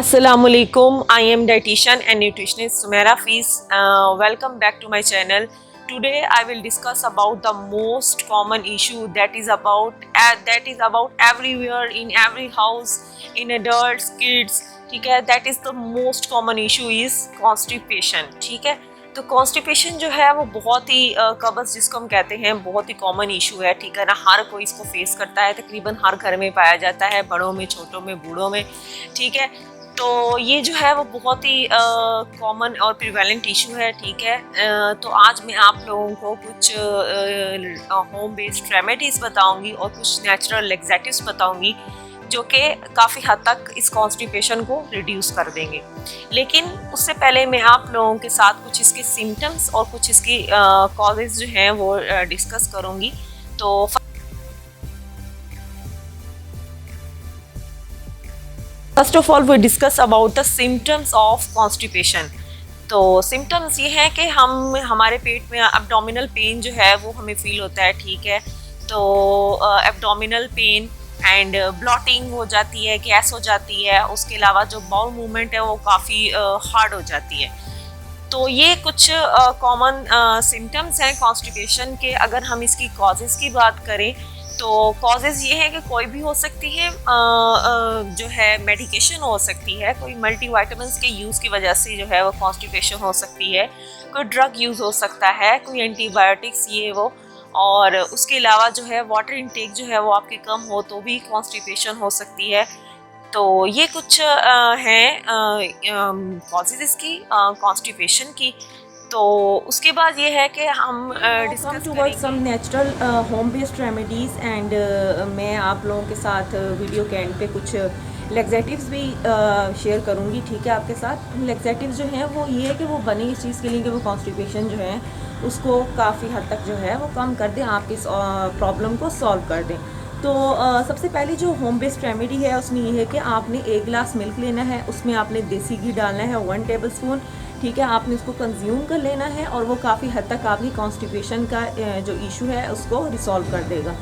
Assalamualaikum. I am dietitian and nutritionist Sumaira Fees. Welcome back to my channel. Today I will discuss about the most common issue that is about everywhere in every house, in adults, kids. ठीक है, that is the most common issue is constipation. ठीक है, तो constipation जो है वो बहुत ही कब्ज़ जिसको हम कहते हैं बहुत ही कॉमन इशू है। ठीक है ना, हर कोई इसको फेस करता है, तकरीबन हर घर में पाया जाता है, बड़ों में, छोटों में, बूढ़ों में। ठीक है, तो ये जो है वो बहुत ही कॉमन और प्रिवेलेंट इशू है। ठीक है, तो आज मैं आप लोगों को कुछ होम बेस्ड रेमेडीज़ बताऊंगी और कुछ नेचुरल लैक्सेटिव्स बताऊंगी जो कि काफ़ी हद तक इस कॉन्स्टिपेशन को रिड्यूस कर देंगे। लेकिन उससे पहले मैं आप लोगों के साथ कुछ इसके सिम्टम्स और कुछ इसकी कॉजेज़ जो हैं वो डिस्कस करूँगी। तो first of all we discuss about the symptoms of constipation. तो सिम्टम्स ये हैं कि हमारे पेट में एब्डोमिनल पेन जो है वो हमें फील होता है। ठीक है, तो एब्डोमिनल पेन एंड ब्लॉटिंग हो जाती है, गैस हो जाती है। उसके अलावा जो बाउल मूवमेंट है वो काफ़ी हार्ड हो जाती है। तो ये कुछ कॉमन सिम्टम्स हैं कॉन्स्टिपेशन के। अगर हम इसकी कॉजेज़ की बात करें तो कॉजेज़ ये है कि कोई भी हो सकती है, जो है मेडिकेशन हो सकती है, कोई मल्टीविटामिन्स के यूज़ की वजह से जो है वो कॉन्स्टिपेशन हो सकती है, कोई ड्रग यूज़ हो सकता है, कोई एंटीबायोटिक्स ये वो। और उसके अलावा जो है वाटर इनटेक जो है वो आपके कम हो तो भी कॉन्स्टिपेशन हो सकती है। तो ये कुछ हैं कॉजेज़ इसकी कॉन्स्टिपेशन की। तो उसके बाद ये है कि हम discuss toward some natural home based remedies and मैं आप लोगों के साथ वीडियो के एंड पे कुछ लैक्सेटिव्स भी शेयर करूँगी। ठीक है, आपके साथ लैक्सेटिव्स जो हैं वो ये है कि वो बने इस चीज़ के लिए कि वो कॉन्स्टिपेशन जो है उसको काफ़ी हद तक जो है वो कम कर दें, आपकी इस प्रॉब्लम को सॉल्व कर दें। तो सबसे पहली जो होम बेस्ड रेमेडी है उसमें ये है कि आपने 1 गिलास मिल्क लेना है, उसमें आपने देसी घी डालना है 1 टेबलस्पून। ठीक है, आपने इसको कंज्यूम कर लेना है और वो काफ़ी हद तक आपकी कॉन्स्टिपेशन का जो इशू है उसको रिसॉल्व कर देगा।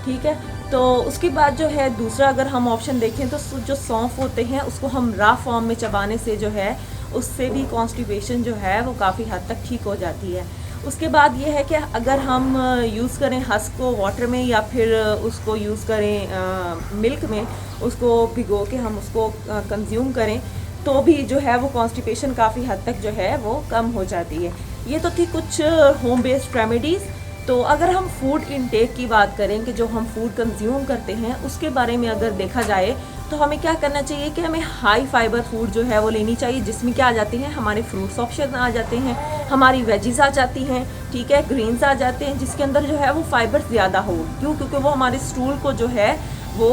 ठीक है, तो उसके बाद जो है दूसरा अगर हम ऑप्शन देखें तो जो सौंफ होते हैं उसको हम रा फॉर्म में चबाने से जो है उससे भी कॉन्स्टिपेशन जो है वो काफ़ी हद तक ठीक हो जाती है। उसके बाद ये है कि अगर हम यूज़ करें हस्क को वाटर में या फिर उसको यूज़ करें मिल्क में, उसको भिगो के हम उसको कंज्यूम करें तो भी जो है वो कॉन्स्टिपेशन काफ़ी हद तक जो है वो कम हो जाती है। ये तो थी कुछ होम बेस्ड रेमेडीज़। तो अगर हम फूड इनटेक की बात करें कि जो हम फूड कंज्यूम करते हैं उसके बारे में अगर देखा जाए तो हमें क्या करना चाहिए कि हमें हाई फाइबर फूड जो है वो लेनी चाहिए, जिसमें क्या आ जाते हैं हमारे फ्रूट्स ऑप्शन आ जाते हैं, हमारी वेजीज आ जाती हैं। ठीक है, ग्रेन्स आ जाते हैं जिसके अंदर जो है वो फाइबर ज़्यादा हो। क्यों? क्योंकि वो हमारे स्टूल को जो है वो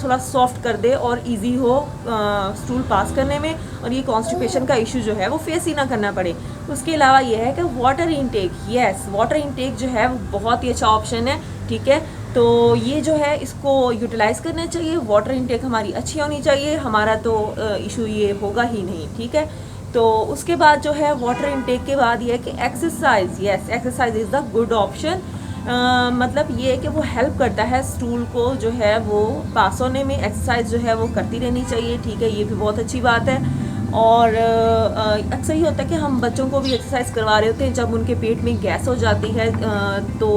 थोड़ा सॉफ्ट कर दे और इजी हो स्टूल पास करने में, और ये कॉन्स्टिपेशन का इशू जो है वो फेस ही ना करना पड़े। उसके अलावा ये है कि water intake, yes water intake जो है वो बहुत ही अच्छा ऑप्शन है। ठीक है, तो ये जो है इसको यूटिलाइज़ करना चाहिए। वाटर इनटेक हमारी अच्छी होनी चाहिए, हमारा तो इशू ये होगा ही नहीं। ठीक है, तो उसके बाद जो है वाटर इनटेक के बाद ये है कि exercise, yes exercise is the good option. मतलब ये है कि वो हेल्प करता है स्टूल को जो है वो पास होने में, एक्सरसाइज जो है वो करती रहनी चाहिए। ठीक है, ये भी बहुत अच्छी बात है। और अक्सर ही होता है कि हम बच्चों को भी एक्सरसाइज करवा रहे होते हैं जब उनके पेट में गैस हो जाती है, तो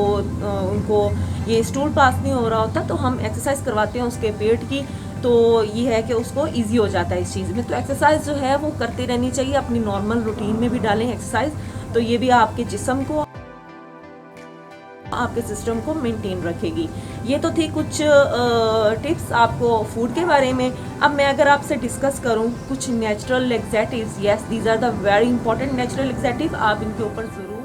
उनको ये स्टूल पास नहीं हो रहा होता तो हम एक्सरसाइज करवाते हैं उसके पेट की। तो ये है कि उसको इजी हो जाता है इस चीज़ में। तो एक्सरसाइज जो है वो करती रहनी चाहिए, अपनी नॉर्मल रूटीन में भी डालें एक्सरसाइज, तो ये भी आपके जिस्म को, आपके सिस्टम को मेंटेन रखेगी। ये तो थी कुछ टिप्स आपको फूड के बारे में। अब मैं अगर आपसे डिस्कस करूं कुछ natural laxatives, yes these are the very important natural laxative, आप इनके ऊपर ज़रूर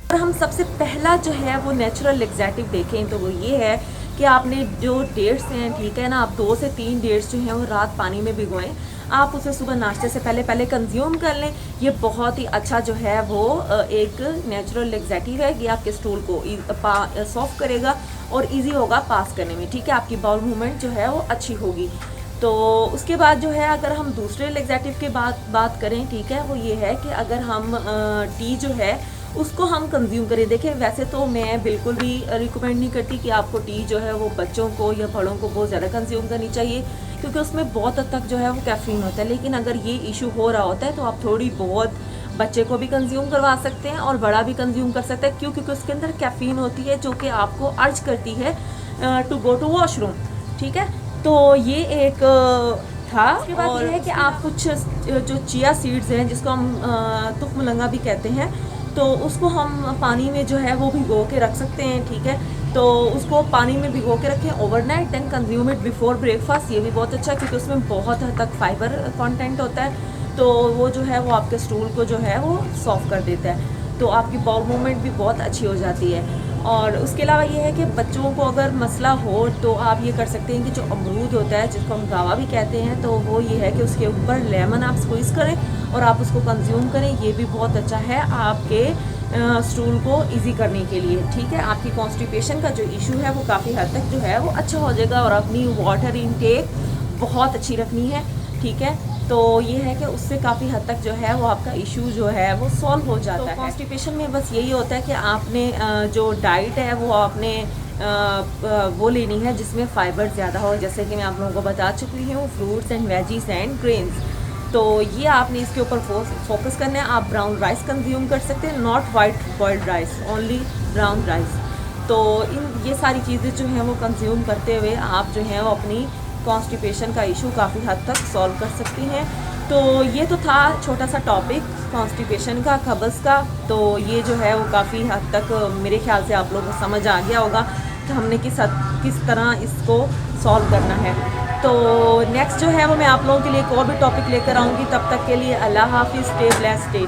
और हम सबसे पहला जो है वो नेचुरल लैक्सेटिव देखें तो वो ये है कि आपने जो डेट्स हैं, ठीक है ना, आप 2 से 3 डेट्स जो हैं वो रात पानी में भिगोएं, आप उसे सुबह नाश्ते से पहले कंज्यूम कर लें। ये बहुत ही अच्छा जो है वो एक नेचुरल लैक्सेटिव है। ये आपके स्टूल को सॉफ्ट करेगा और इजी होगा पास करने में। ठीक है, आपकी बाउल मूवमेंट जो है वो अच्छी होगी। तो उसके बाद जो है अगर हम दूसरे लैक्सेटिव के बात करें, ठीक है, वो ये है कि अगर हम टी जो है उसको हम कंज्यूम करें। देखें, वैसे तो मैं बिल्कुल भी रिकमेंड नहीं करती कि आपको टी जो है वो बच्चों को या बड़ों को बहुत ज़्यादा कंज्यूम करनी चाहिए, क्योंकि उसमें बहुत हद तक जो है वो कैफ़ीन होता है। लेकिन अगर ये इशू हो रहा होता है तो आप थोड़ी बहुत बच्चे को भी कंज्यूम करवा सकते हैं और बड़ा भी कंज्यूम कर सकता है। क्यों? क्योंकि उसके अंदर कैफ़ीन होती है जो कि आपको अर्ज करती है टू गो टू वॉशरूम। ठीक है, तो ये एक था। उसके बाद ये है कि आप कुछ जो चिया सीड्स हैं, जिसको हम तुख मलंगा भी कहते हैं, तो उसको हम पानी में जो है वो भिगो के रख सकते हैं। ठीक है, तो उसको पानी में भिगो के रखें overnight, then consume it before breakfast. ये भी बहुत अच्छा है क्योंकि उसमें बहुत हद तक फाइबर कंटेंट होता है, तो वो जो है वो आपके स्टूल को जो है वो सॉफ्ट कर देता है, तो आपकी बाउल मूवमेंट भी बहुत अच्छी हो जाती है। और उसके अलावा ये है कि बच्चों को अगर मसला हो तो आप ये कर सकते हैं कि जो अमरूद होता है, जिसको हम गावा भी कहते हैं, तो वो ये है कि उसके ऊपर लेमन आप स्क्वीज़ करें और आप उसको कंज्यूम करें। ये भी बहुत अच्छा है आपके स्टूल को इजी करने के लिए। ठीक है, आपकी कॉन्स्टिपेशन का जो इशू है वो काफ़ी हद तक जो है वो अच्छा हो जाएगा। और अपनी वाटर इनटेक बहुत अच्छी रखनी है। ठीक है, तो ये है कि उससे काफ़ी हद तक जो है वो आपका इशू जो है वो सॉल्व हो जाता है। कॉन्स्टिपेशन में बस यही होता है कि आपने जो डाइट है वो आपने वो लेनी है जिसमें फ़ाइबर ज़्यादा हो, जैसे कि मैं आप लोगों को बता चुकी हूँ, fruits and veggies and grains. तो ये आपने इसके ऊपर फोकस करना है। आप ब्राउन राइस कंज्यूम कर सकते हैं, not white boiled rice, only brown rice. तो ये सारी चीज़ें जो हैं वो कंज्यूम करते हुए आप जो हैं वो अपनी कॉन्स्टिपेशन का इशू काफ़ी हद तक सॉल्व कर सकती हैं। तो ये तो था छोटा सा टॉपिक कॉन्स्टिपेशन का, कब्ज़ का। तो ये जो है वो काफ़ी हद तक मेरे ख्याल से आप लोगों को समझ आ गया होगा कि हमने किस तरह इसको सॉल्व करना है। तो नेक्स्ट जो है वो मैं आप लोगों के लिए एक और भी टॉपिक लेकर आऊँगी। तब तक के लिए अल्लाह हाफिज़, स्टे ब्लेस्ड, स्टे